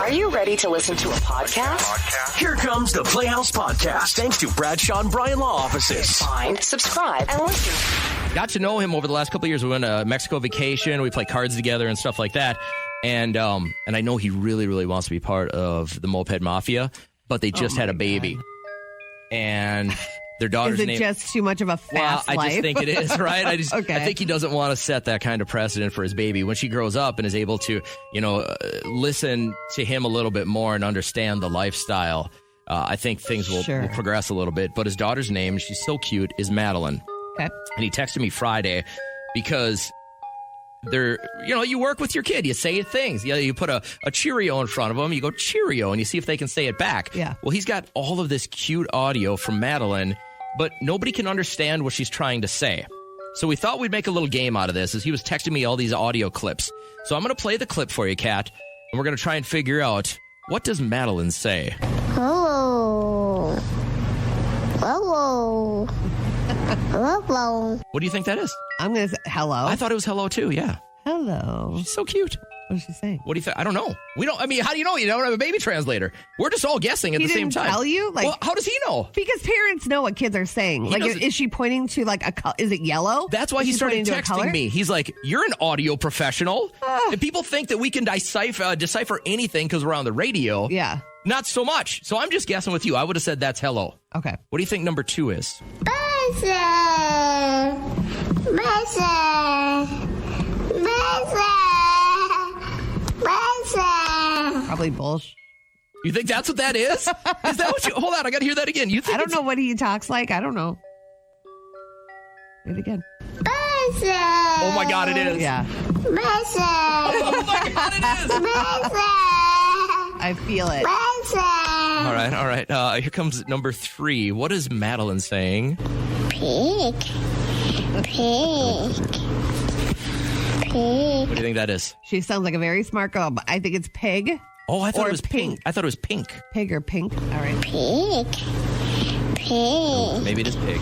Are you ready to listen to a podcast? Here comes the Playhouse Podcast, thanks to Bradshaw and Bryan Law Offices. Find, subscribe, and listen. Got to know him over the last couple of years. We went on a Mexico vacation. We played cards together and stuff like that. And I know he really, really wants to be part of the Moped Mafia, but they just had a baby. God. And their daughter's name... Is it just too much of a fast life? I just think it is, right? I Okay. think he doesn't want to set that kind of precedent for his baby. When she grows up and is able to, listen to him a little bit more and understand the lifestyle, I think things will progress a little bit. But his daughter's name, she's so cute, is Madelyn. Okay. And he texted me Friday because... you work with your kid. You say things. You put a Cheerio in front of them. You go Cheerio, and you see if they can say it back. Yeah. Well, he's got all of this cute audio from Madelyn, but nobody can understand what she's trying to say. So we thought we'd make a little game out of this as he was texting me all these audio clips. So I'm going to play the clip for you, Kat, and we're going to try and figure out, what does Madelyn say? Hello. Hello. Hello. What do you think that is? I'm going to say hello. I thought it was hello, too, yeah. Hello. She's so cute. What is she saying? What do you think? I don't know. How do you know? You don't have a baby translator. We're just all guessing at the same time. He didn't tell you? Well, how does he know? Because parents know what kids are saying. Is she pointing to is it yellow? That's why he started texting me. He's like, you're an audio professional. And people think that we can decipher anything because we're on the radio. Yeah. Not so much. So I'm just guessing with you. I would have said that's hello. Okay. What do you think number 2 is? Probably bullshit. You think that's what that is? Is that what you... Hold on, I got to hear that again. You think I don't know what he talks like. I don't know. Do it again. Oh my God, it is. Yeah. Oh my God, it is. I feel it. All right. Here comes number 3. What is Madelyn saying? Pig. What do you think that is? She sounds like a very smart girl, but I think it's pig. Oh, I thought Or it was pink. I thought it was pink. Pig or pink. All right. Pig. Maybe it is pig.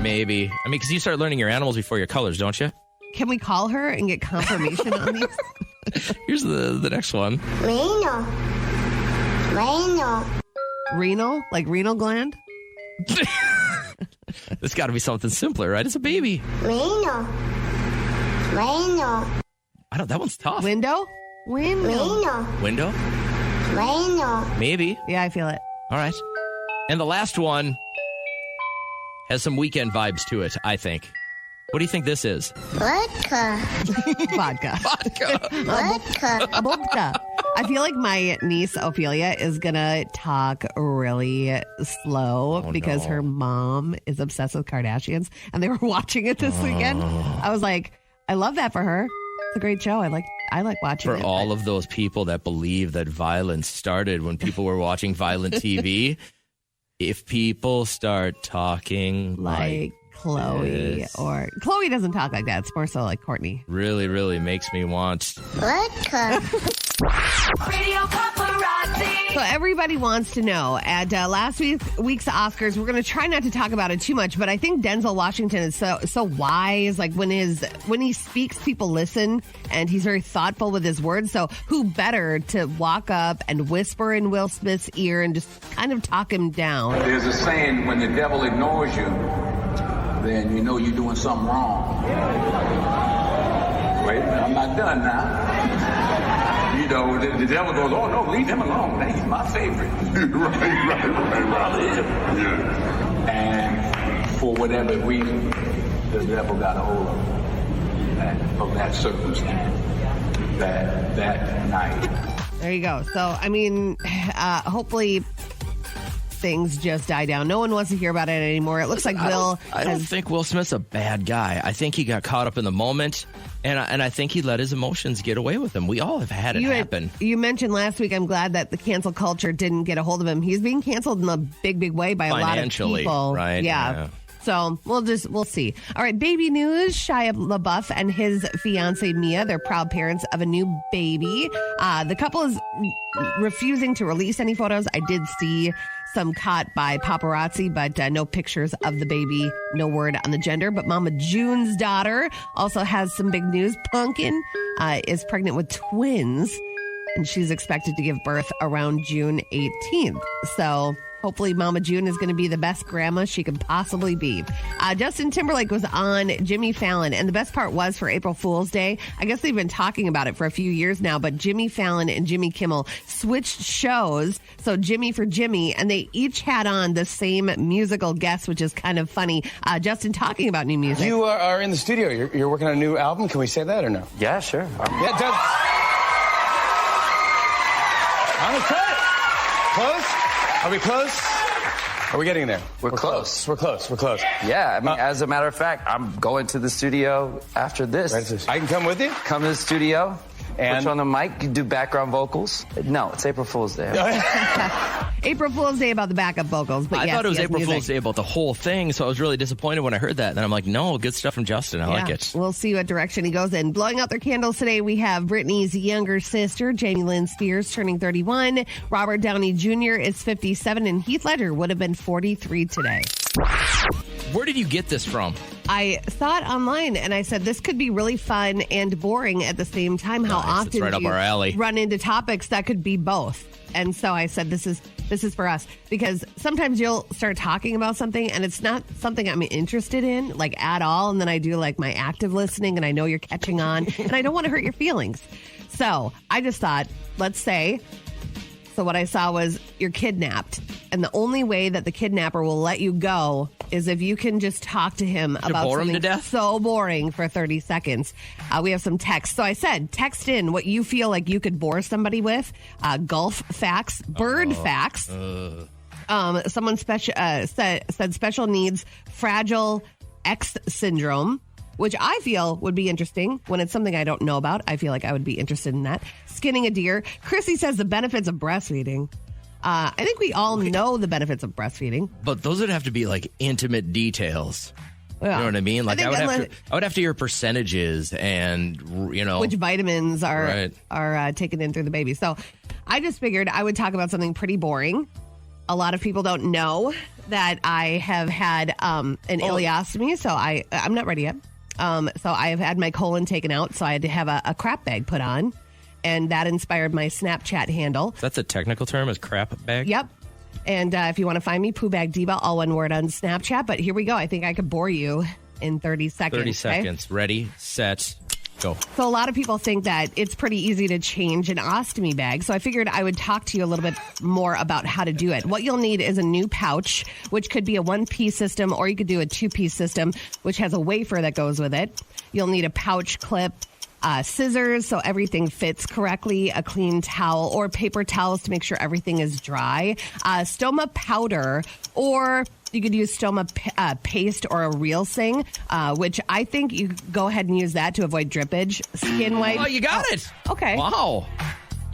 Maybe. I mean, because you start learning your animals before your colors, don't you? Can we call her and get confirmation on these? Here's the next one. Renal. Renal? Like renal gland? This got to be something simpler, right? It's a baby. Renal. That one's tough. Window? Window? Maybe. Yeah, I feel it. All right. And the last one has some weekend vibes to it, I think. What do you think this is? Vodka. Vodka. Vodka. I feel like my niece Ophelia is going to talk really slow because her mom is obsessed with Kardashians and they were watching it this weekend. I was like, I love that for her. It's a great show. I like watching it. For all of those people that believe that violence started when people were watching violent TV, if people start talking like Chloe, or Chloe doesn't talk like that. It's more so like Courtney. Really, really makes me want Vodka. Radio Paparazzi. So everybody wants to know, at last week's Oscars, we're going to try not to talk about it too much, but I think Denzel Washington is so wise. Like when he speaks, people listen, and he's very thoughtful with his words. So who better to walk up and whisper in Will Smith's ear and just kind of talk him down? There's a saying, when the devil ignores you, then you know you're doing something wrong. Wait, I'm not done now. You know, the devil goes, oh, no, leave him alone. He's my favorite. right. Yeah. And for whatever reason, the devil got a hold of that circumstance, that night. There you go. So, I mean, hopefully things just die down. No one wants to hear about it anymore. It looks like Will. I don't think Will Smith's a bad guy. I think he got caught up in the moment, and I think he let his emotions get away with him. We all have had it happen. You mentioned last week, I'm glad that the cancel culture didn't get a hold of him. He's being canceled in a big, big way by a lot of people. Right? Yeah. So we'll see. All right, baby news. Shia LaBeouf and his fiancée Mia, they're proud parents of a new baby. The couple is refusing to release any photos. I did see some caught by paparazzi, but no pictures of the baby. No word on the gender. But Mama June's daughter also has some big news. Pumpkin is pregnant with twins. and she's expected to give birth around June 18th. So hopefully Mama June is going to be the best grandma she could possibly be. Justin Timberlake was on Jimmy Fallon, and the best part was for April Fool's Day. I guess they've been talking about it for a few years now, but Jimmy Fallon and Jimmy Kimmel switched shows, so Jimmy for Jimmy, and they each had on the same musical guest, which is kind of funny. Justin talking about new music. You are in the studio. You're working on a new album. Can we say that or no? Yeah, sure. Yeah, Doug. On the cut. Close? Are we close? Are we getting there? We're close. We're close. Yeah, I mean, as a matter of fact, I'm going to the studio after this. I can come with you? Come to the studio. And put you on the mic, you do background vocals. No, it's April Fool's Day. April Fool's Day about the backup vocals. But I yes, thought it was yes, April music. Fool's Day about the whole thing, so I was really disappointed when I heard that. And I'm like, no, good stuff from Justin. I like it. We'll see what direction he goes in. Blowing out their candles today, we have Britney's younger sister, Jamie Lynn Spears, turning 31. Robert Downey Jr. is 57, and Heath Ledger would have been 43 today. Where did you get this from? I saw it online, and I said, this could be really fun and boring at the same time. How Nice. It's often right do up you our alley. run into topics that could be both? And so I said, this is for us, because sometimes you'll start talking about something and it's not something I'm interested in, like at all. And then I do like my active listening, and I know you're catching on, and I don't want to hurt your feelings. So I just thought, let's say, so what I saw was you're kidnapped, and the only way that the kidnapper will let you go is if you can just talk to him about bore him something to death? so boring for 30 seconds. We have some text. So I said, text in what you feel like you could bore somebody with. Golf facts, bird facts. Someone said special needs, fragile X syndrome, which I feel would be interesting when it's something I don't know about. I feel like I would be interested in that. Skinning a deer. Chrissy says the benefits of breastfeeding. I think we all know the benefits of breastfeeding. But those would have to be like intimate details. Yeah. You know what I mean? Like I think I would have to hear percentages and which vitamins are Right. taken in through the baby. So I just figured I would talk about something pretty boring. A lot of people don't know that I have had an ileostomy, so I'm not ready yet. So I have had my colon taken out, so I had to have a crap bag put on, and that inspired my Snapchat handle. That's a technical term, is crap bag? Yep. And if you want to find me, Pooh Bag Diva, all one word on Snapchat. But here we go. I think I could bore you in 30 seconds. 30 okay? seconds. Ready, set, go. So a lot of people think that it's pretty easy to change an ostomy bag. So I figured I would talk to you a little bit more about how to do it. What you'll need is a new pouch, which could be a one-piece system, or you could do a two-piece system, which has a wafer that goes with it. You'll need a pouch clip, scissors so everything fits correctly, a clean towel or paper towels to make sure everything is dry, stoma powder, or you could use stoma paste or a real thing, which I think you go ahead and use that to avoid drippage. Skin wipe. Oh, you got it. Okay. Wow.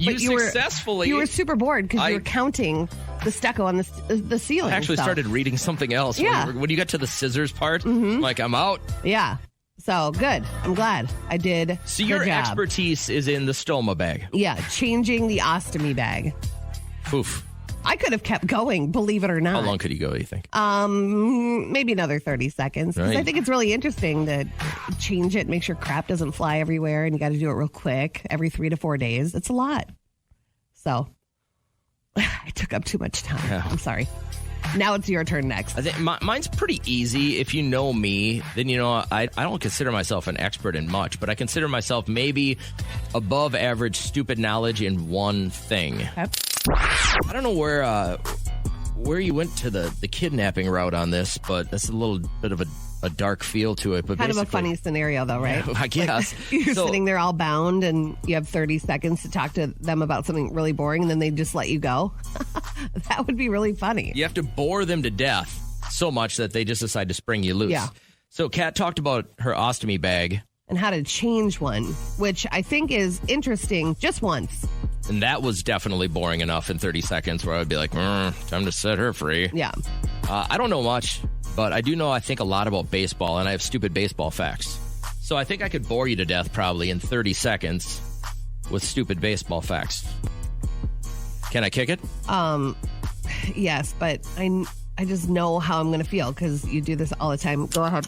But You successfully. You were super bored because you were counting the stucco on the ceiling. I actually so. started reading something else. Yeah. When you got to the scissors part, like, I'm out. Yeah. So good. I'm glad I did. So your Good job. expertise is in the stoma bag. Yeah, changing the ostomy bag. Oof. I could have kept going, believe it or not. How long could you go, you think? Maybe another 30 seconds. 'Cause Right. I think it's really interesting to change it, make sure crap doesn't fly everywhere, and you got to do it real quick every 3 to 4 days. It's a lot. So I took up too much time. Yeah. I'm sorry. Now it's your turn next. I think mine's pretty easy. If you know me, then you know I don't consider myself an expert in much, but I consider myself maybe above average stupid knowledge in one thing. Okay. I don't know where you went to the kidnapping route on this, but that's a little bit of a dark feel to it. But Kind of a basically- funny scenario, though, right? I guess. You're So- sitting there all bound, and you have 30 seconds to talk to them about something really boring, and then they just let you go. That would be really funny. You have to bore them to death so much that they just decide to spring you loose. Yeah. So Kat talked about her ostomy bag, And how to change one, which I think is interesting just once. and that was definitely boring enough in 30 seconds where I would be like, time to set her free. Yeah. I don't know much, but I do know I think a lot about baseball, and I have stupid baseball facts. So I think I could bore you to death probably in 30 seconds with stupid baseball facts. Can I kick it? Yes, but I just know how I'm going to feel because you do this all the time. Go ahead.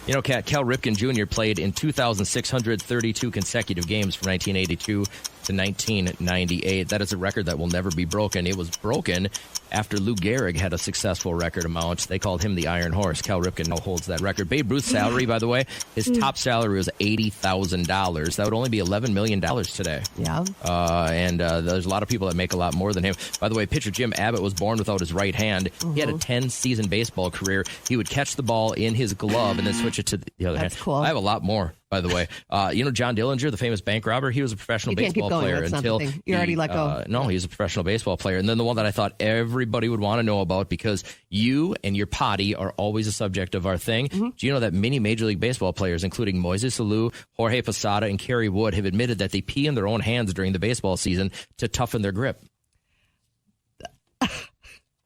You know, Cal Ripken Jr. played in 2,632 consecutive games from 1982 to 1998. That is a record that will never be broken. It was broken after Lou Gehrig had a successful record amount. They called him the Iron Horse. Cal Ripken now holds that record. Babe Ruth's salary, by the way, his top salary was $80,000. That would only be $11 million today. Yeah. And there's a lot of people that make a lot more than him. By the way, pitcher Jim Abbott was born without his right hand. He had a 10-season baseball career. He would catch the ball in his glove and then switch it to the other hand. That's cool. I have a lot more, by the way. John Dillinger, the famous bank robber, he was a professional baseball player until you already let go. No, he was a professional baseball player. And then the one that I thought everybody would want to know about, because you and your potty are always a subject of our thing. Do you know that many Major League Baseball players, including Moises Alou, Jorge Posada, and Kerry Wood, have admitted that they pee in their own hands during the baseball season to toughen their grip?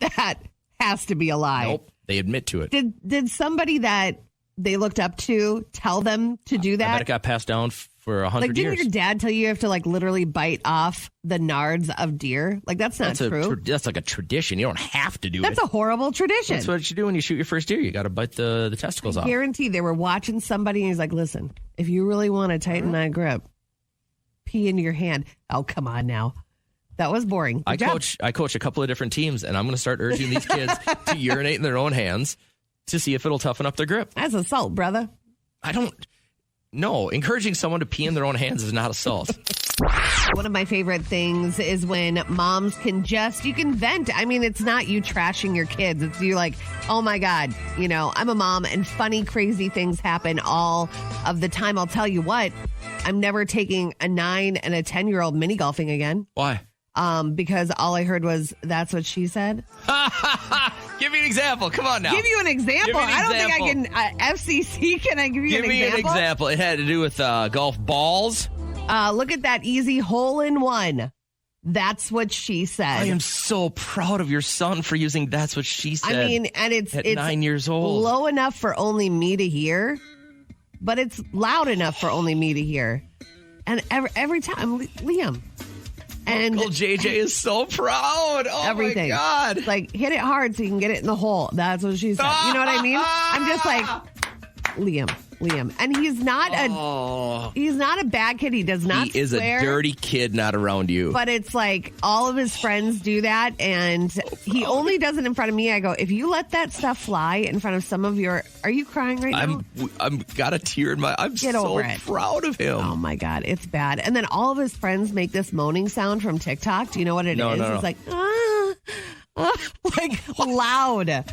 That has to be a lie. Nope, they admit to it. Did somebody that they looked up to tell them to do that? I bet it got passed down for 100 years. Didn't your dad tell you have to literally bite off the nards of deer? That's not true. That's like a tradition. You don't have to do it. That's a horrible tradition. That's what you do when you shoot your first deer. You got to bite the testicles off. I guarantee they were watching somebody and he's like, listen, if you really want to tighten that grip, pee into your hand. Oh, come on now. That was boring. I coach a couple of different teams, and I'm going to start urging these kids to urinate in their own hands to see if it'll toughen up their grip. That's assault, brother. No, encouraging someone to pee in their own hands is not assault. One of my favorite things is when moms you can vent. I mean, it's not you trashing your kids. It's you oh my God, I'm a mom and funny, crazy things happen all of the time. I'll tell you what, I'm never taking a 9 and a 10-year-old mini golfing again. Why? Because all I heard was, that's what she said. Give me an example. Come on now. Give you an example. I don't think I can. FCC, can I give you an example? Give me an example. It had to do with golf balls. Look at that easy hole-in-one. That's what she said. I am so proud of your son for using "that's what she said." I mean, and it's 9 years old. Low enough for only me to hear, but it's loud enough for only me to hear. And every time, Liam. And Uncle JJ is so proud. Oh, everything. My God. Hit it hard so you can get it in the hole. That's what she said. You know what I mean? I'm just Liam. And he's not a bad kid. He does not He is swear, a dirty kid not around you. But it's all of his friends do that, and he only does it in front of me. I go, if you let that stuff fly in front of some of your... Are you crying right now? I'm got a tear in my... I'm Get so over it. proud of him. Oh, my God. It's bad. And then all of his friends make this moaning sound from TikTok. Do you know what it is? No. It's loud.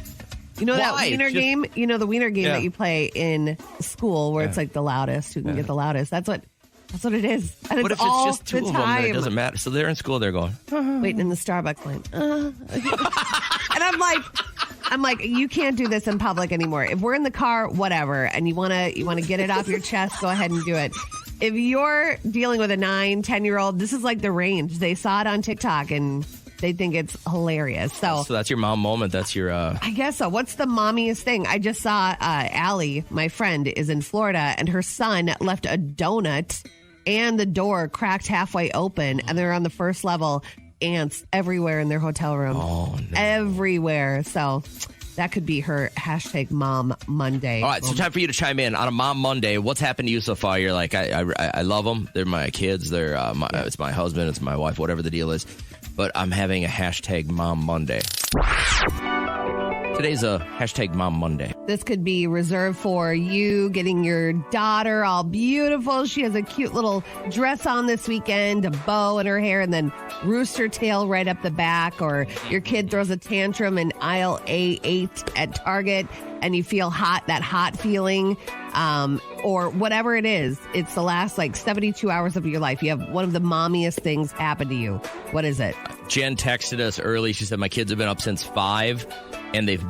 You know that wiener game? You know the wiener game that you play in school where it's the loudest, who can get the loudest. That's what it is. And but it's if all it's just two the of time. them, then it doesn't matter. So they're in school, they're going, waiting in the Starbucks line. And I'm like, you can't do this in public anymore. If we're in the car, whatever, and you wanna get it off your chest, go ahead and do it. If you're dealing with a 9, 10-year-old, this is like the range. They saw it on TikTok and they think it's hilarious. So that's your mom moment. That's your... I guess so. What's the mommiest thing? I just saw Allie, my friend, is in Florida, and her son left a donut and the door cracked halfway open, and they're on the first level. Ants everywhere in their hotel room. Oh, no. Everywhere. So that could be her #Mom Monday. All right, so time for you to chime in on a Mom Monday. What's happened to you so far? You're like, I love them. They're my kids. They're it's my husband. It's my wife. Whatever the deal is. But I'm having a #Mom Monday. Today's a #Mom Monday. This could be reserved for you getting your daughter all beautiful. She has a cute little dress on this weekend, a bow in her hair, and then rooster tail right up the back. Or your kid throws a tantrum in aisle A8 at Target, and you feel that hot feeling. Or whatever it is. It's the last 72 hours of your life. You have one of the mommiest things happen to you. What is it? Jen texted us early. She said, my kids have been up since 5, and they've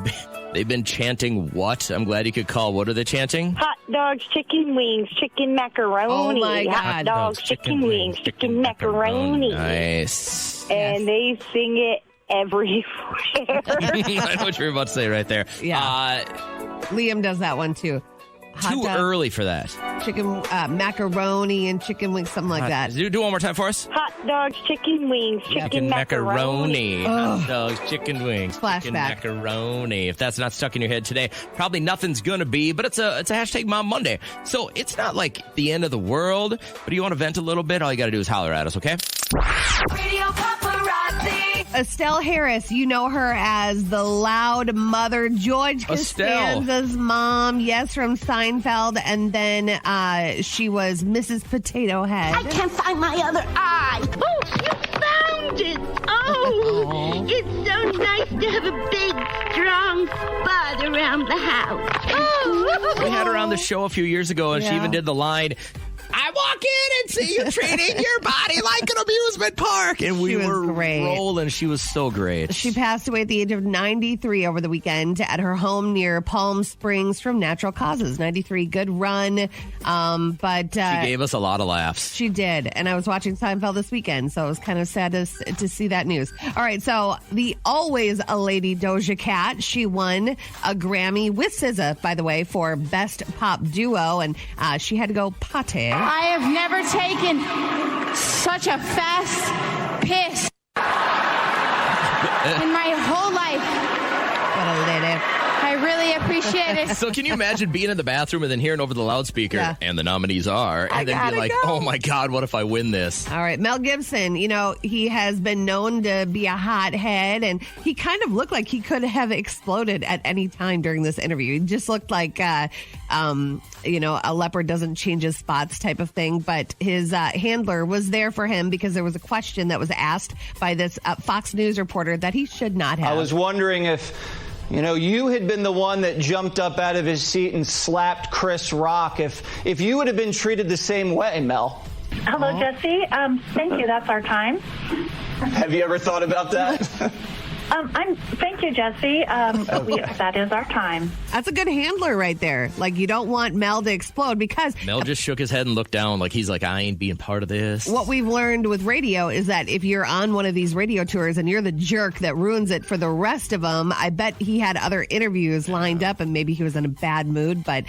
been chanting what? I'm glad you could call. What are they chanting? Hot dogs, chicken wings, chicken macaroni. Oh, my God. Hot dogs, chicken wings, chicken macaroni. Nice. And they sing it everywhere. I know what you're about to say right there. Yeah. Liam does that one, too. hot Too dog, early for that. chicken macaroni and chicken wings, something like that. Do one more time for us. Hot dogs, chicken wings, chicken macaroni. Hot dogs, chicken wings, Flashback. chicken macaroni. If that's not stuck in your head today, probably nothing's gonna be. But it's a hashtag Mom Monday, so it's not like the end of the world. But you want to vent a little bit? All you got to do is holler at us, okay? Radio Paparazzi. Estelle Harris, you know her as the loud mother, George Estelle. Costanza's mom. Yes, from Seinfeld, and then she was Mrs. Potato Head. I can't find my other eye. Oh, you found it. Oh, it's so nice to have a big, strong spot around the house. Oh. We had her on the show a few years ago, and she even did the line, I walk in and see you treating your body like an amusement park. And we She was were great. rolling. She was so great. She passed away at the age of 93 over the weekend at her home near Palm Springs from natural causes. 93, good run. But She gave us a lot of laughs. she did. And I was watching Seinfeld this weekend, so it was kind of sad to see that news. All right, so the always a lady Doja Cat, she won a Grammy with SZA, by the way, for Best Pop Duo, and she had to go pate. I have never taken such a fast piss in my whole life. What a lady. I really appreciate it. So can you imagine being in the bathroom and then hearing over the loudspeaker, Yeah. and the nominees are, and then gotta be like, go. oh my God, what if I win this? All right, Mel Gibson, you know, he has been known to be a hothead, and he kind of looked like he could have exploded at any time during this interview. He just looked like, you know, a leopard doesn't change his spots type of thing. But his handler was there for him because there was a question that was asked by this Fox News reporter that he should not have. I was wondering if, you know, you had been the one that jumped up out of his seat and slapped Chris Rock. If you would have been treated the same way, Mel. Hello, Jesse. Thank you. That's our time. Have you ever thought about that? Thank you, Jesse. That is our time. That's a good handler right there. Like, you don't want Mel to explode because Mel just shook his head and looked down like he's like, I ain't being part of this. what we've learned with radio is that if you're on one of these radio tours and you're the jerk that ruins it for the rest of them, I bet he had other interviews lined up and maybe he was in a bad mood, but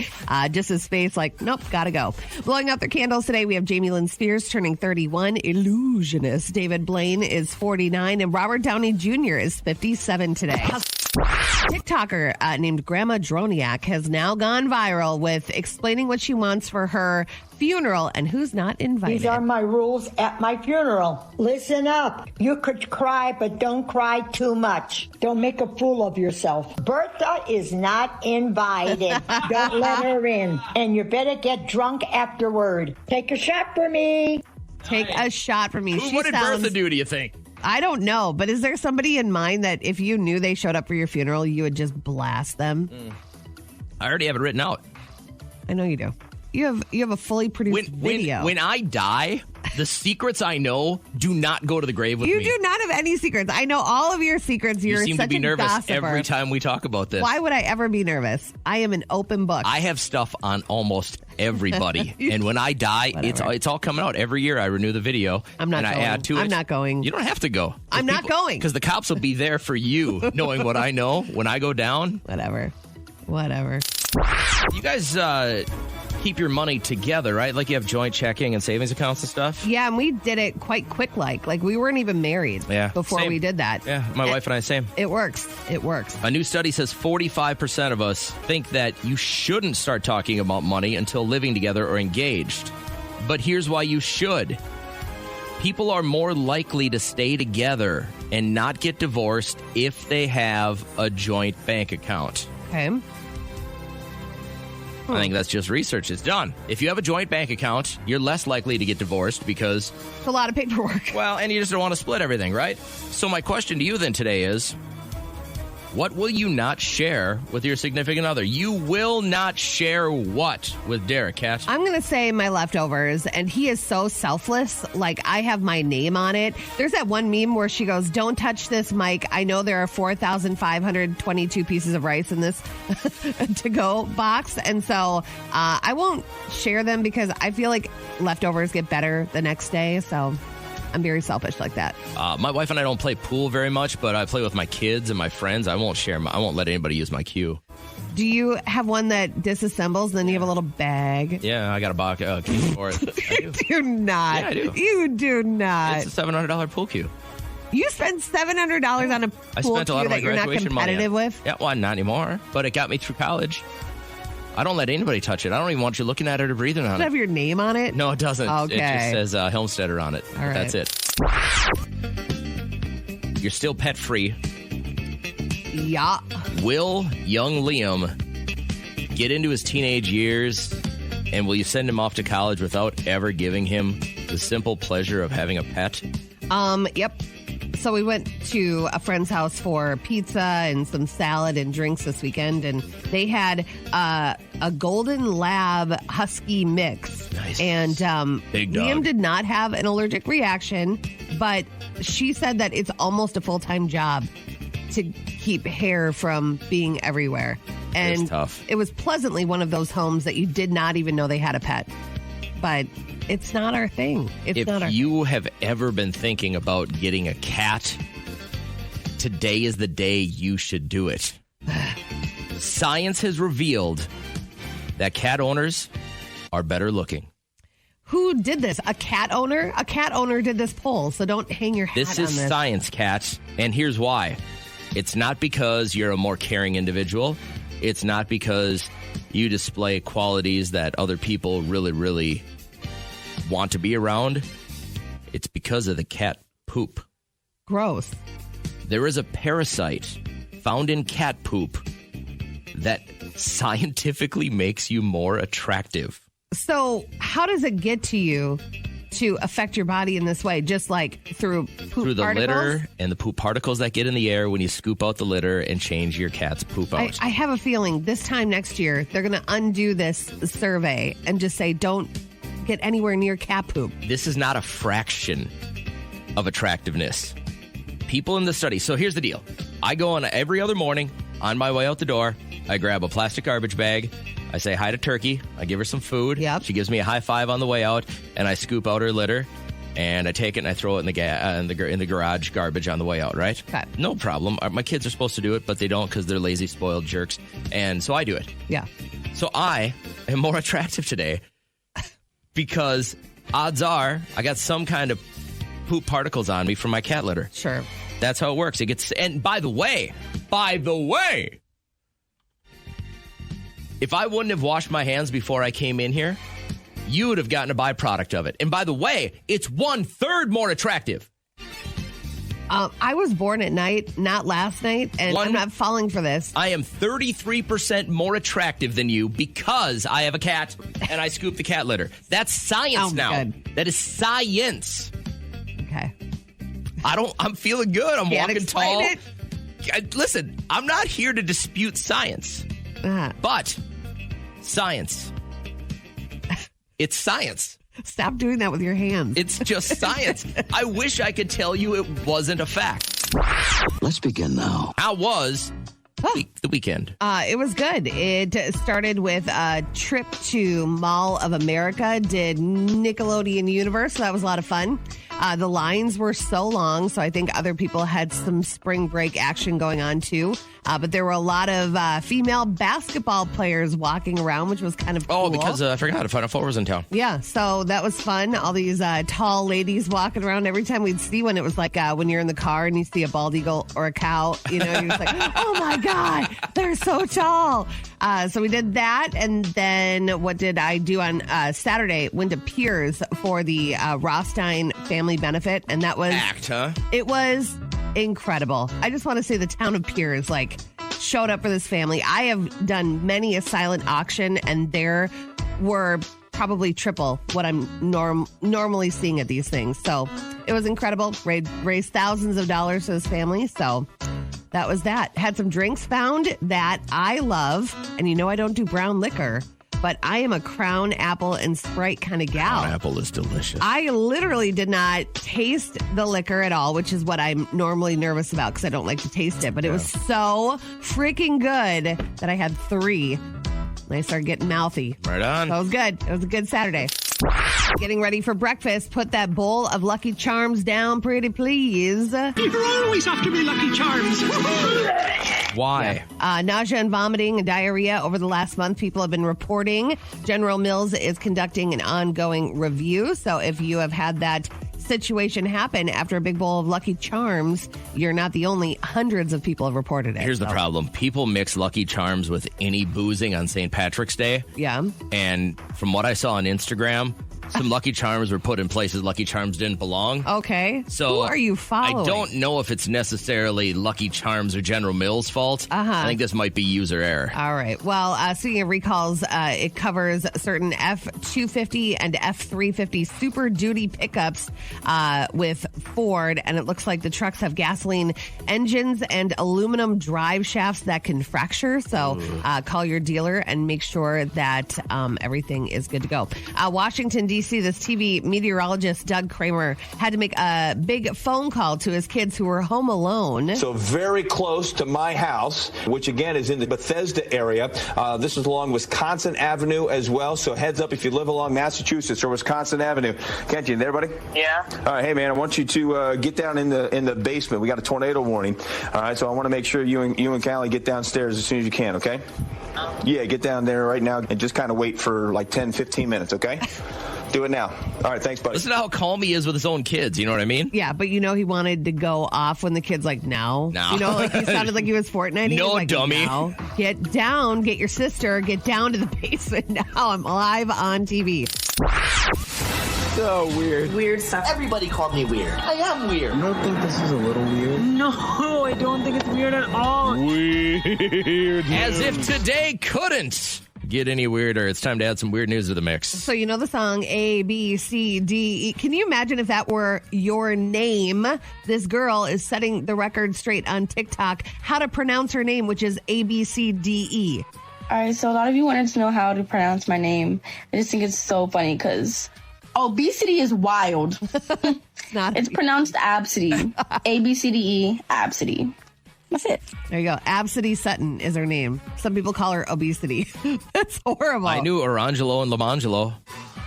just his face like, nope, gotta go. Blowing out their candles today, we have Jamie Lynn Spears turning 31, Illusionist. David Blaine is 49, and Robert Downey Jr. is 57 today. TikToker named Grandma Droniak has now gone viral with explaining what she wants for her funeral and who's not invited. These are my rules at my funeral. Listen up. You could cry, but don't cry too much. Don't make a fool of yourself. Bertha is not invited. Don't let her in. And you better get drunk afterward. Take a shot for me. Take a shot for me. What did Bertha do, do you think? I don't know, but is there somebody in mind that if you knew they showed up for your funeral, you would just blast them? I already have it written out. I know you do. You have a fully produced video. When I die, the secrets I know do not go to the grave with you me. do not have any secrets. I know all of your secrets. You You're seem such to be a nervous gossiper. every time we talk about this. Why would I ever be nervous? I am an open book. I have stuff on almost everybody, and when I die, it's all coming out every year. I renew the video. I'm not and going. I add to it. I'm not going. You don't have to go. I'm not going. Because the cops will be there for you, knowing what I know when I go down. Whatever. You guys keep your money together, right? Like you have joint checking and savings accounts and stuff? Yeah, and we did it quite quick. Like we weren't even married before same. we did that. Yeah, my wife and I, same. It works. It works. A new study says 45% of us think that you shouldn't start talking about money until living together or engaged. But here's why you should. People are more likely to stay together and not get divorced if they have a joint bank account. Okay. I think that's just research. It's done. If you have a joint bank account, you're less likely to get divorced because... It's a lot of paperwork. Well, and you just don't want to split everything, right? So my question to you then today is, what will you not share with your significant other? You will not share what with Derek, Kat? I'm going to say my leftovers, and he is so selfless. Like, I have my name on it. There's that one meme where she goes, don't touch this, Mike. I know there are 4,522 pieces of rice in this to-go box. And so I won't share them because I feel like leftovers get better the next day. So I'm very selfish like that. My wife and I don't play pool very much, but I play with my kids and my friends. I won't let anybody use my cue. Do you have one that disassembles and then you have a little bag? Yeah, I got a box key for it. I do. Do not. Yeah, I do. You do not. It's a $700 pool cue. You spent $700 on a pool I spent a lot cue of my that you're not graduation money. competitive with? Yeah, well, not anymore. But it got me through college. I don't let anybody touch it. I don't even want you looking at it or breathing on Does it have your name on it? No, it doesn't. Okay. It just says Helmstetter on it. All right. That's it. You're still pet free. Yeah. Will young Liam get into his teenage years, and will you send him off to college without ever giving him the simple pleasure of having a pet? Yep. So we went to a friend's house for pizza and some salad and drinks this weekend, and they had a golden lab husky mix. Nice. And Big dog. Liam did not have an allergic reaction, but she said that it's almost a full-time job to keep hair from being everywhere. And It's tough. it was pleasantly one of those homes that you did not even know they had a pet. But it's not our thing. It's not our If you have ever been thinking about getting a cat, today is the day you should do it. Science has revealed that cat owners are better looking. Who did this? A cat owner? A cat owner did this poll, so don't hang your hat This on is this. science, cats, and here's why. It's not because you're a more caring individual. It's not because you display qualities that other people really, really want to be around. It's because of the cat poop. Gross. There is a parasite found in cat poop that scientifically makes you more attractive. So how does it get to you to affect your body in this way? Just like through poop Through the particles? litter and the poop particles that get in the air when you scoop out the litter and change your cat's poop out. I have a feeling this time next year, they're going to undo this survey and just say, don't get anywhere near cat poop. This is not a fraction of attractiveness. People in the study. So here's the deal. I go on every other morning on my way out the door. I grab a plastic garbage bag. I say hi to Turkey. I give her some food. Yep. She gives me a high five on the way out, and I scoop out her litter, and I take it and I throw it in the garage garbage on the way out. Right? Okay. No problem. My kids are supposed to do it, but they don't because they're lazy, spoiled jerks, and so I do it. Yeah. So I am more attractive today because odds are I got some kind of poop particles on me from my cat litter. Sure. That's how it works. It gets, and by the way, if I wouldn't have washed my hands before I came in here, you would have gotten a byproduct of it. And by the way, it's 1/3 more attractive. I was born at night, not last night, and I'm not falling for this. I am 33% more attractive than you because I have a cat and I scoop the cat litter. That's science now. Good. That is science. Okay. I'm feeling good. I'm Can't walking explain tall. Listen, I'm not here to dispute science, but science. It's science. Stop doing that with your hands. It's just science. I wish I could tell you it wasn't a fact. Let's begin now. How was the weekend? It was good. It started with a trip to Mall of America, did Nickelodeon Universe, so that was a lot of fun. The lines were so long, so I think other people had some spring break action going on too. But there were a lot of female basketball players walking around, which was kind of cool. Oh, because I forgot Final Four was in town. Yeah, so that was fun. All these tall ladies walking around. Every time we'd see one, it was like when you're in the car and you see a bald eagle or a cow, you're just like, oh my God, they're so tall. So we did that. And then what did I do on Saturday? Went to Piers for the Rothstein family benefit. And that was... Act, huh? It was incredible. I just want to say the town of Piers, showed up for this family. I have done many a silent auction, and there were probably triple what I'm normally seeing at these things. So it was incredible. Raised thousands of dollars for this family. So that was that. Had some drinks found that I love. And I don't do brown liquor, but I am a Crown Apple and Sprite kind of gal. Crown Apple is delicious. I literally did not taste the liquor at all, which is what I'm normally nervous about because I don't like to taste it. But it was so freaking good that I had 3. And I started getting mouthy. Right on. So it was good. It was a good Saturday. Getting ready for breakfast. Put that bowl of Lucky Charms down, pretty please. You're always after me, Lucky Charms. Why? Nausea and vomiting and diarrhea over the last month, people have been reporting. General Mills is conducting an ongoing review. So if you have had that situation happen after a big bowl of Lucky Charms, you're not the only. Hundreds of people have reported it. Here's the problem. People mix Lucky Charms with any boozing on St. Patrick's Day. Yeah. And from what I saw on Instagram, some Lucky Charms were put in places Lucky Charms didn't belong. Okay. So who are you following? I don't know if it's necessarily Lucky Charms or General Mills' fault. I think this might be user error. All right. Well, speaking of recalls, it covers certain F-250 and F-350 Super Duty pickups with Ford, and it looks like the trucks have gasoline engines and aluminum drive shafts that can fracture. So call your dealer and make sure that everything is good to go. Washington, D.C., this TV meteorologist, Doug Kramer, had to make a big phone call to his kids who were home alone. So very close to my house, which again is in the Bethesda area. This is along Wisconsin Avenue as well. So heads up if you live along Massachusetts or Wisconsin Avenue. Can't you? There, buddy? Yeah. All right, hey man, I want you to get down in the basement. We got a tornado warning. All right, so I want to make sure you and Callie get downstairs as soon as you can, okay? Yeah, get down there right now and just kind of wait for like 10, 15 minutes, okay? Do it now. All right, thanks, buddy. Listen to how calm he is with his own kids. You know what I mean? Yeah, but he wanted to go off when the kid's like, no. He sounded like he was Fortnite. No, like, dummy. No. Get down, get your sister, get down to the basement now. I'm live on TV. So weird. Weird stuff. Everybody called me weird. I am weird. You don't think this is a little weird? No, I don't think it's weird at all. Weird. As if today couldn't get any weirder. It's time to add some weird news to the mix. So you know the song A, B, C, D, E. Can you imagine if that were your name? This girl is setting the record straight on TikTok how to pronounce her name, which is A, B, C, D, E. All right, so a lot of you wanted to know how to pronounce my name. I just think it's so funny because obesity is wild. It's pronounced Absidy. A-B-C-D-E, Absidy. That's it. There you go. Absidy Sutton is her name. Some people call her obesity. That's horrible. I knew Orangelo and Lamangelo.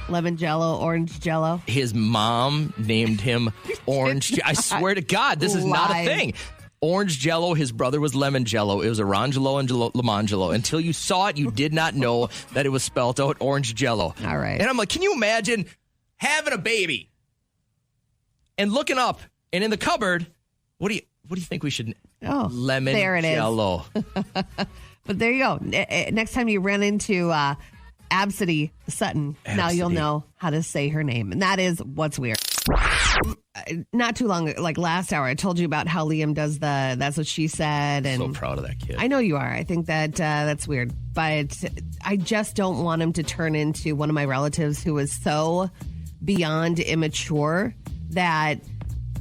Lemon Jello, Orange Jello. His mom named him Orange. I swear to God, this is not a thing. Orange Jello, his brother was Lemon Jello. It was Orangelo and Lamangelo. Until you saw it, you did not know that it was spelled out Orange Jello. All right. And I'm like, can you imagine having a baby and looking up and in the cupboard, what do you think we should? Oh, Lemon there it Jello. is. But there you go. Next time you run into Absidy Sutton, now you'll know how to say her name. And that is what's weird. Not too long, like last hour, I told you about how Liam does that's what she said. And so proud of that kid. I know you are. I think that that's weird. But I just don't want him to turn into one of my relatives who is so beyond immature that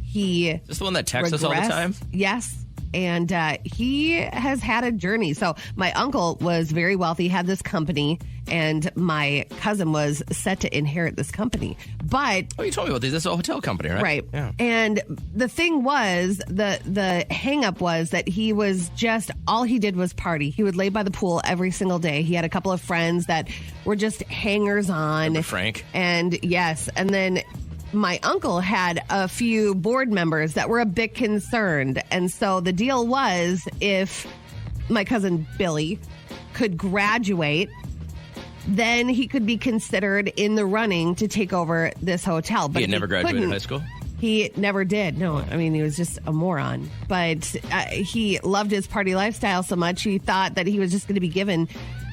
he... Is this the one that texts us all the time? Yes. And he has had a journey. So my uncle was very wealthy, had this company, and my cousin was set to inherit this company. But you told me about this. This is a hotel company, right? Right. Yeah. And the thing was, the hang up was that he was just, all he did was party. He would lay by the pool every single day. He had a couple of friends that were just hangers on. Remember Frank? And yes. And then my uncle had a few board members that were a bit concerned. And so the deal was, if my cousin Billy could graduate, then he could be considered in the running to take over this hotel. But he had never graduated high school? He never did. No, I mean, he was just a moron. But he loved his party lifestyle so much, he thought that he was just going to be given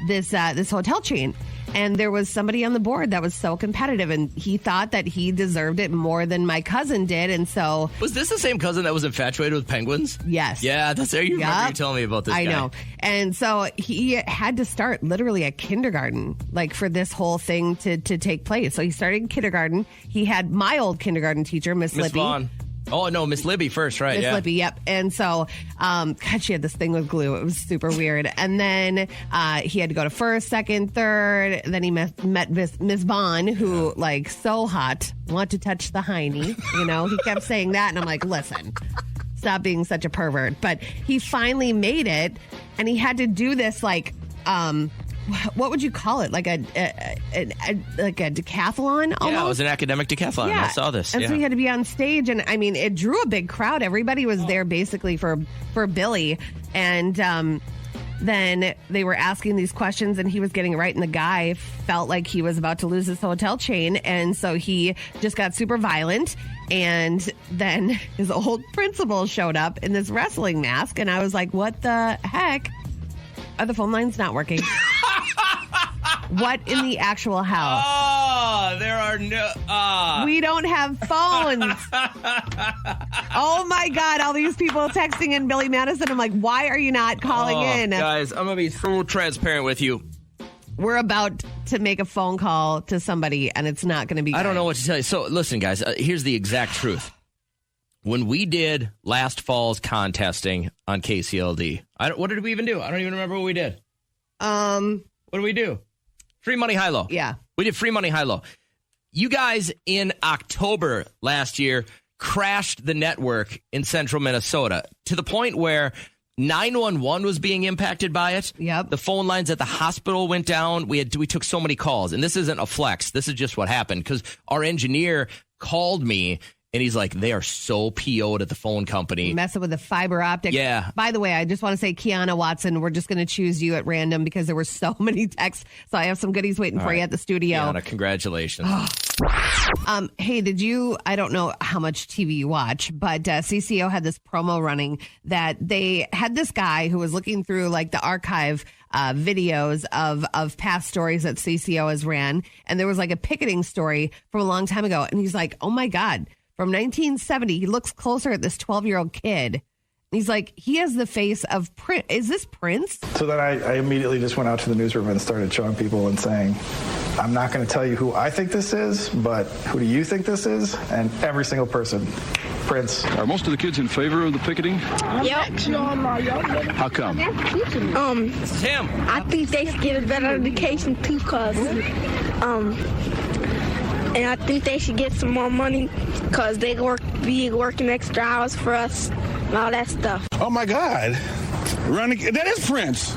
this hotel chain. And there was somebody on the board that was so competitive, and he thought that he deserved it more than my cousin did. And so... Was this the same cousin that was infatuated with penguins? Yes. Yeah, that's there. You remember you telling me about this guy. I know. And so he had to start literally at kindergarten, like for this whole thing to take place. So he started in kindergarten. He had my old kindergarten teacher, Miss Libby. Vaughn. Oh, no, Miss Libby first, right? Miss Libby, yep. And so, God, she had this thing with glue. It was super weird. And then he had to go to first, second, third. Then he met Miss Vaughn, who, like, so hot, want to touch the hiney. You know, he kept saying that. And I'm like, listen, stop being such a pervert. But he finally made it. And he had to do this, like, what would you call it? Like a decathlon almost? Yeah, it was an academic decathlon. Yeah. I saw this. And so he had to be on stage. And I mean, it drew a big crowd. Everybody was there basically for Billy. And then they were asking these questions and he was getting it right. And the guy felt like he was about to lose his hotel chain. And so he just got super violent. And then his old principal showed up in this wrestling mask. And I was like, what the heck? Are the phone lines not working? What in the actual hell? Oh, there are no... We don't have phones. Oh, my God. All these people texting in Billy Madison. I'm like, why are you not calling in? Guys, I'm going to be so transparent with you. We're about to make a phone call to somebody, and it's not going to be good. I don't know what to tell you. So, listen, guys, here's the exact truth. When we did last fall's contesting on KCLD, what did we even do? I don't even remember what we did. What did we do? Free money, high low. Yeah. We did free money, high low. You guys in October last year crashed the network in central Minnesota to the point where 911 was being impacted by it. Yep. The phone lines at the hospital went down. We took so many calls. And this isn't a flex. This is just what happened because our engineer called me. And he's like, they are so PO'd at the phone company. Messing with the fiber optic. Yeah. By the way, I just want to say, Kiana Watson, we're just going to choose you at random because there were so many texts. So I have some goodies waiting for you at the studio. Kiana, congratulations. Hey, I don't know how much TV you watch, but CCO had this promo running that they had this guy who was looking through like the archive videos of past stories that CCO has ran. And there was like a picketing story from a long time ago. And he's like, oh my God. From 1970, he looks closer at this 12-year-old kid. He's like, he has the face of Prince. Is this Prince? So then I immediately just went out to the newsroom and started showing people and saying, I'm not going to tell you who I think this is, but who do you think this is? And every single person, Prince. Are most of the kids in favor of the picketing? Yep. How come? It's him. I think they should get a better education too, cause and I think they should get some more money because they be working extra hours for us and all that stuff. Oh, my God. That is Prince.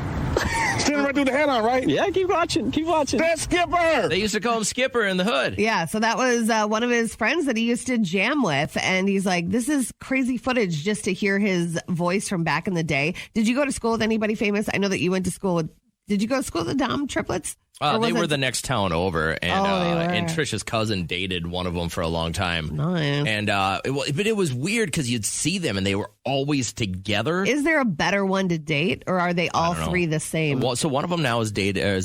Standing right through the head on, right? Yeah, keep watching. That's Skipper. They used to call him Skipper in the hood. Yeah, so that was one of his friends that he used to jam with. And he's like, this is crazy footage just to hear his voice from back in the day. Did you go to school with anybody famous? I know that you went to school with... Did you go to school with the Dom triplets? They were the next town over, and and Trisha's cousin dated one of them for a long time. Nice. And but it was weird because you'd see them and they were always together. Is there a better one to date, or are they all three the same? Well, so one of them now is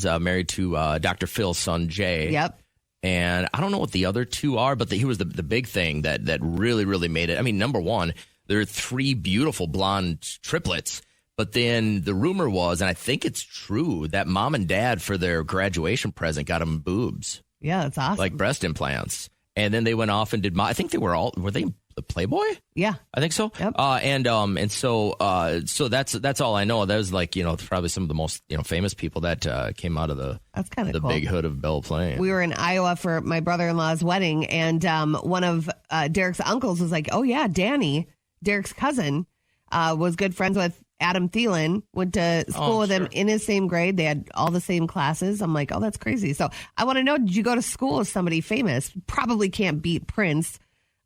married to Dr. Phil's son Jay. Yep. And I don't know what the other two are, but he was the big thing that really, really made it. I mean, number one, there are three beautiful blonde triplets. But then the rumor was, and I think it's true, that mom and dad for their graduation present got them boobs. Yeah, that's awesome. Like breast implants. And then they went off and did, I think they were they the Playboy? Yeah. I think so. Yep. And so that's all I know. That was like, probably some of the most, famous people that came out of the cool. big hood of Belle Plaine. We were in Iowa for my brother-in-law's wedding, and one of Derek's uncles was like, oh yeah, Danny, Derek's cousin, was good friends with Adam Thielen, went to school with him in his same grade. They had all the same classes. I'm like, oh, that's crazy. So I want to know, did you go to school with somebody famous? Probably can't beat Prince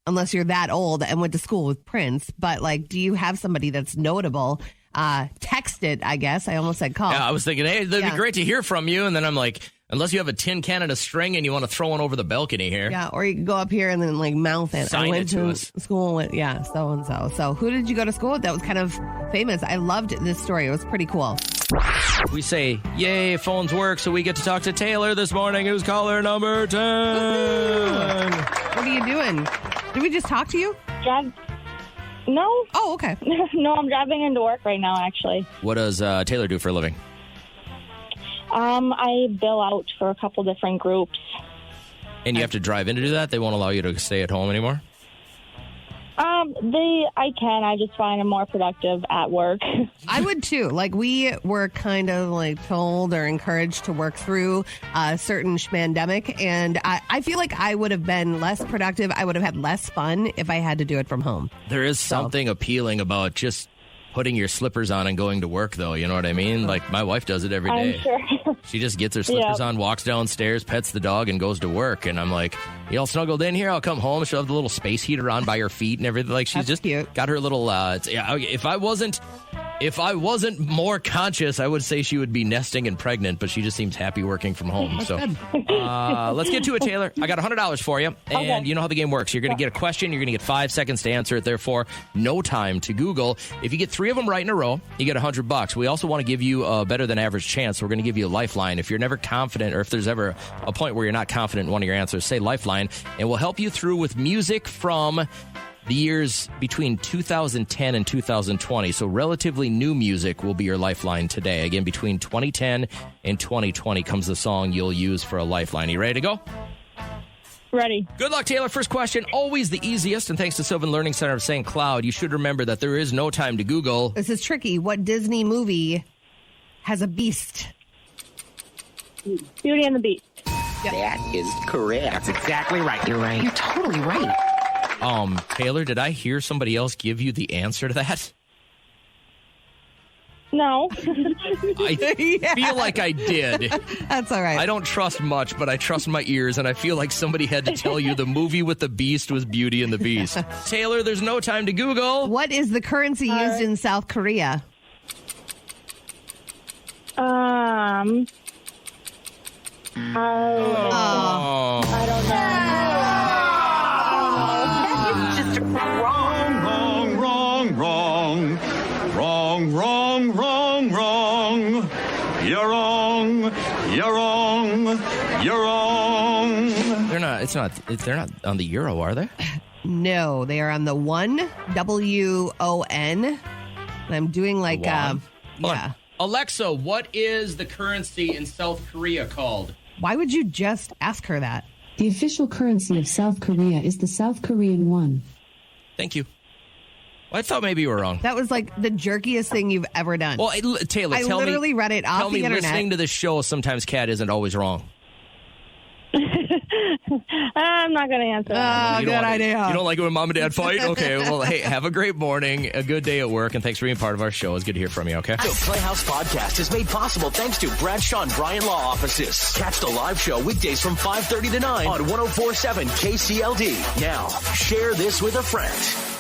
unless you're that old and went to school with Prince. But like, do you have somebody that's notable? Text it, I guess. I almost said call. Yeah, I was thinking, hey, that'd be great to hear from you. And then I'm like, unless you have a tin can and a string and you want to throw one over the balcony here. Yeah, or you can go up here and then like mouth it. Sign I went it to us. school with, so-and-so. So who did you go to school with that was kind of famous? I loved this story. It was pretty cool. We say, yay, phones work, so we get to talk to Taylor this morning, who's caller number 10. Woo-hoo. What are you doing? Did we just talk to you? No. Oh, okay. No, I'm driving into work right now, actually. What does Taylor do for a living? I bill out for a couple different groups. And you have to drive in to do that? They won't allow you to stay at home anymore? I can. I just find I'm more productive at work. I would too. Like we were kind of like told or encouraged to work through a certain schmandemic, and I feel like I would have been less productive. I would have had less fun if I had to do it from home. There is something appealing about just putting your slippers on and going to work, though. You know what I mean? Like, my wife does it every day. I'm sure. She just gets her slippers on, walks downstairs, pets the dog, and goes to work. And I'm like, you all snuggled in here? I'll come home. She'll have the little space heater on by her feet and everything. Like, she's just got her little, if I wasn't more conscious, I would say she would be nesting and pregnant, but she just seems happy working from home. So let's get to it, Taylor. I got $100 for you, and you know how the game works. You're going to get a question. You're going to get 5 seconds to answer it. Therefore, no time to Google. If you get 3 of them right in a row, you get $100. We also want to give you a better than average chance. We're going to give you a lifeline. If you're never confident, or if there's ever a point where you're not confident in one of your answers, say lifeline, and we'll help you through with music from the years between 2010 and 2020. So relatively new music will be your lifeline today. Again, between 2010 and 2020 comes the song you'll use for a lifeline. You ready to go? Ready. Good luck, Taylor. First question, always the easiest. And thanks to Sylvan Learning Center of St. Cloud, you should remember that there is no time to Google. This is tricky. What Disney movie has a beast? Beauty and the Beast. That is correct. That's exactly right. You're right. You're totally right. Taylor, did I hear somebody else give you the answer to that? No. I feel like I did. That's all right. I don't trust much, but I trust my ears, and I feel like somebody had to tell you the movie with the beast was Beauty and the Beast. Taylor, there's no time to Google. What is the currency used in South Korea? I don't know. Just Wrong. You're wrong. They're not on the euro, are they? No, they are on the WON, WON. And I'm doing like, Hold on. Alexa, what is the currency in South Korea called? Why would you just ask her that? The official currency of South Korea is the South Korean won. Thank you. Well, I thought maybe you were wrong. That was like the jerkiest thing you've ever done. Well, Taylor, I literally read it off the internet. Listening to this show, sometimes Kat isn't always wrong. I'm not going to answer that. Good idea. You don't like it when mom and dad fight? Okay, well, hey, have a great morning, a good day at work, and thanks for being part of our show. It's good to hear from you, okay? The Playhouse Podcast is made possible thanks to Bradshaw & Bryan Law Offices. Catch the live show weekdays from 5:30 to 9 on 104.7 KCLD. Now, share this with a friend.